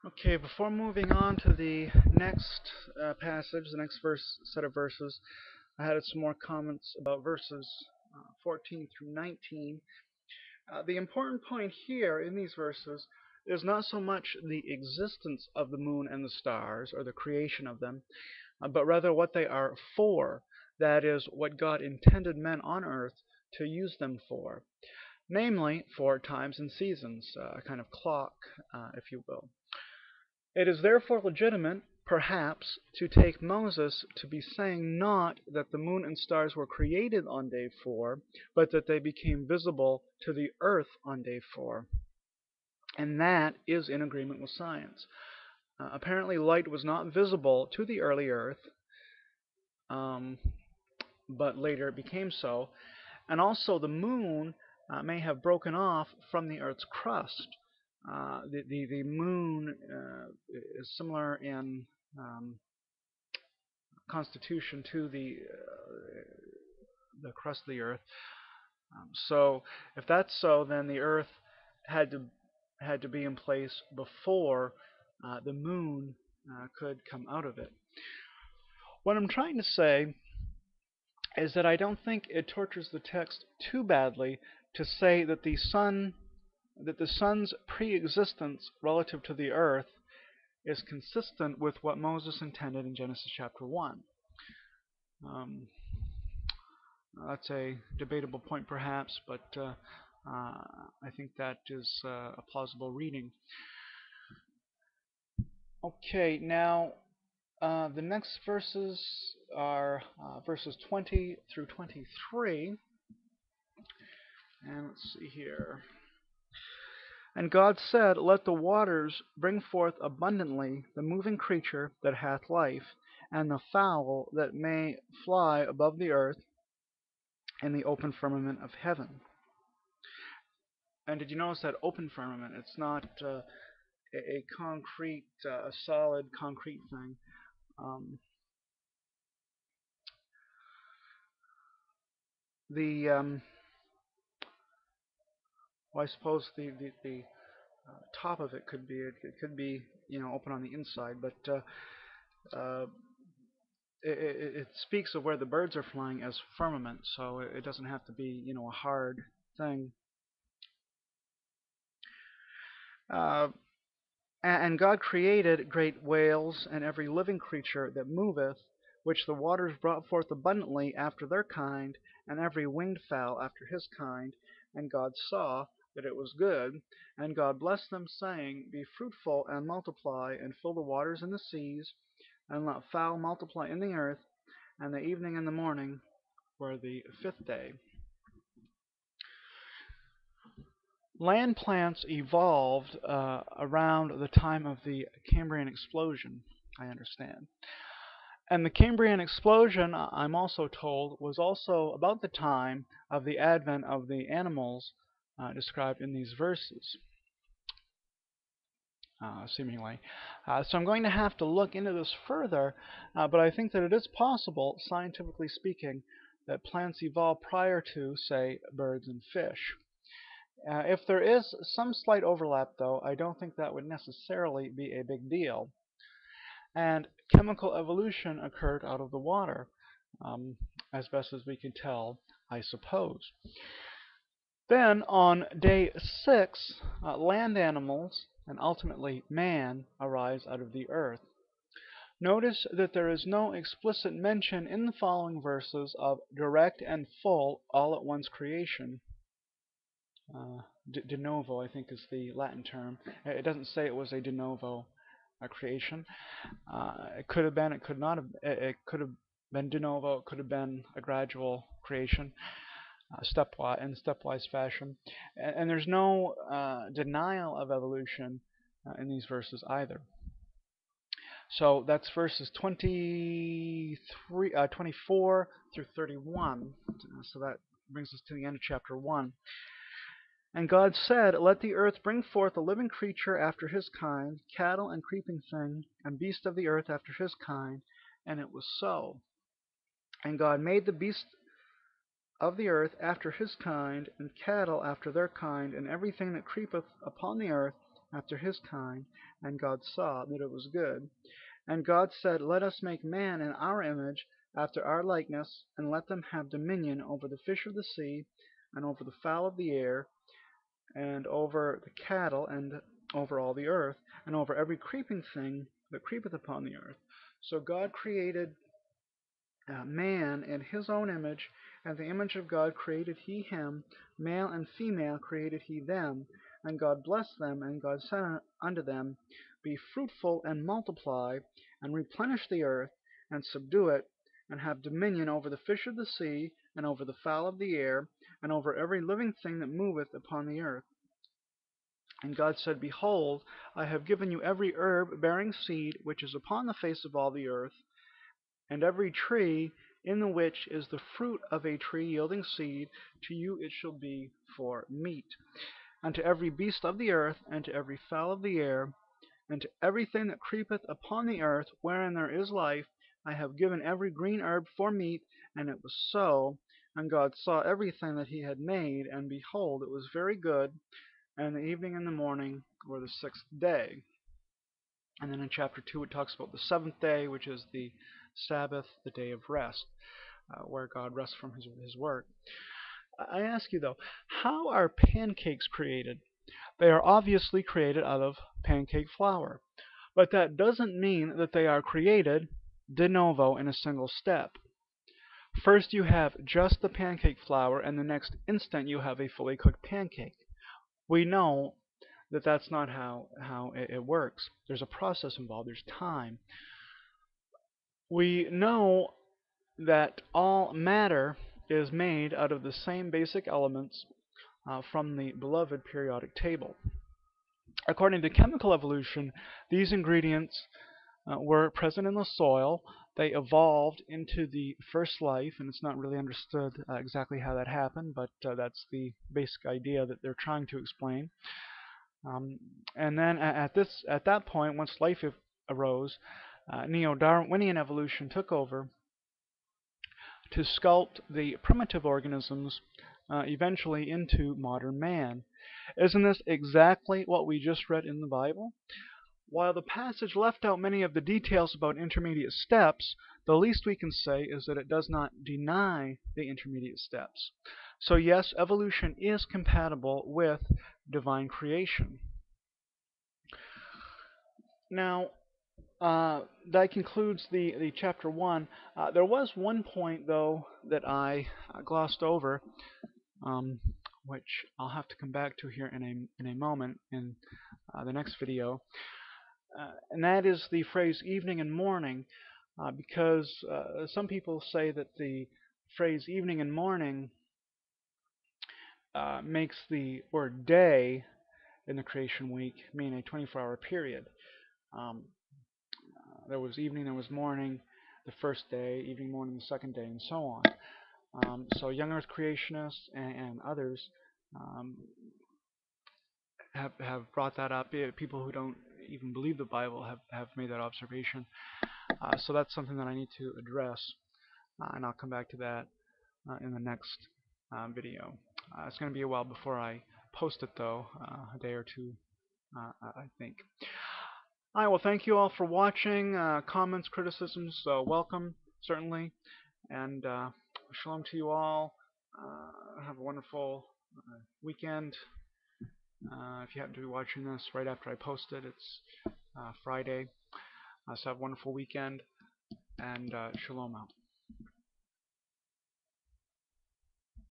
Okay, before moving on to the next passage, the next set of verses, I had some more comments about verses 14 through 19. The important point here in these verses is not so much the existence of the moon and the stars, or the creation of them, but rather what they are for. That is, what God intended men on earth to use them for, namely for times and seasons, a kind of clock, if you will. It is therefore legitimate, perhaps, to take Moses to be saying not that the moon and stars were created on day 4, but that they became visible to the earth on day 4. And that is in agreement with science. Apparently, light was not visible to the early earth, um, but later it became so. And also, the moon may have broken off from the Earth's crust. The moon is similar in constitution to the crust of the Earth. So, if that's so, then the Earth had to be in place before the moon could come out of it. What I'm trying to say is that I don't think it tortures the text too badly to say that the sun's pre-existence relative to the earth is consistent with what Moses intended in Genesis chapter 1. Um, that's a debatable point perhaps, but I think that is a plausible reading. Okay, now the next verses are verses 20 through 23. And let's see here. And God said, Let the waters bring forth abundantly the moving creature that hath life, and the fowl that may fly above the earth in the open firmament of heaven. And did you notice that open firmament? It's not a concrete, a solid concrete thing. Um, the well, I suppose the top of it could be open on the inside, but uh, it speaks of where the birds are flying as firmament, so it doesn't have to be a hard thing. Uh, and God created great whales and every living creature that moveth, which the waters brought forth abundantly after their kind, and every winged fowl after his kind. And God saw that it was good. And God blessed them, saying, Be fruitful and multiply, and fill the waters and the seas, and let fowl multiply in the earth. And the evening and the morning were the fifth day. Land plants evolved around the time of the Cambrian explosion, I understand. And the Cambrian explosion, I'm also told, was also about the time of the advent of the animals described in these verses, seemingly. So I'm going to have to look into this further, but I think that it is possible, scientifically speaking, that plants evolved prior to, say, birds and fish. If there is some slight overlap, though, I don't think that would necessarily be a big deal. And chemical evolution occurred out of the water, as best as we can tell, I suppose. Then, on day 6, land animals, and ultimately man, arise out of the earth. Notice that there is no explicit mention in the following verses of direct and full all-at-once creation. De novo, I think, is the Latin term. It doesn't say it was a de novo creation. It could have been, it could not have, it could have been de novo, it could have been a gradual creation, in stepwise fashion. And there's no denial of evolution in these verses either. So that's verses 24 through 31. So that brings us to the end of chapter 1. And God said, Let the earth bring forth a living creature after his kind, cattle and creeping thing, and beast of the earth after his kind. And it was so. And God made the beast of the earth after his kind, and cattle after their kind, and everything that creepeth upon the earth, after his kind, and God saw that it was good. And God said, Let us make man in our image, after our likeness, and let them have dominion over the fish of the sea, and over the fowl of the air, and over the cattle, and over all the earth, and over every creeping thing that creepeth upon the earth. So God created man in his own image, and the image of God created he him, male and female created he them. And God blessed them, and God said unto them, Be fruitful and multiply, and replenish the earth, and subdue it, and have dominion over the fish of the sea, and over the fowl of the air, and over every living thing that moveth upon the earth. And God said, Behold, I have given you every herb bearing seed which is upon the face of all the earth, and every tree in the which is the fruit of a tree yielding seed, to you it shall be for meat. And to every beast of the earth, and to every fowl of the air, and to everything that creepeth upon the earth, wherein there is life, I have given every green herb for meat. And it was so. And God saw everything that he had made, and behold, it was very good. And the evening and the morning were the sixth day. And then in chapter 2 it talks about the seventh day, which is the Sabbath, the day of rest, where God rests from his work. I ask you though, how are pancakes created? They are obviously created out of pancake flour, but that doesn't mean that they are created de novo in a single step. First you have just the pancake flour, and the next instant you have a fully cooked pancake. We know that that's not how it works. There's a process involved. There's time. We know that all matter is made out of the same basic elements from the beloved periodic table. According to chemical evolution, these ingredients were present in the soil. They evolved into the first life, and it's not really understood exactly how that happened, but that's the basic idea that they're trying to explain. And then at that point, once life arose, Neo-Darwinian evolution took over to sculpt the primitive organisms eventually into modern man. Isn't this exactly what we just read in the Bible? While the passage left out many of the details about intermediate steps, the least we can say is that it does not deny the intermediate steps. So yes, evolution is compatible with divine creation. Now, that concludes the chapter 1. There was one point, though, that I glossed over, which I'll have to come back to here in a moment in the next video, and that is the phrase evening and morning, because some people say that the phrase evening and morning makes the word day in the creation week mean a 24-hour period. Um, there was evening, there was morning, the first day, evening, morning, the second day, and so on. So young Earth creationists and others have brought that up. People who don't even believe the Bible have made that observation. So that's something that I need to address, and I'll come back to that in the next video. It's going to be a while before I post it, though, a day or two, I think. Alright, well, thank you all for watching. Comments, criticisms, welcome, certainly. And shalom to you all. Have a wonderful weekend. If you happen to be watching this right after I post it, it's Friday. So have a wonderful weekend, and shalom out.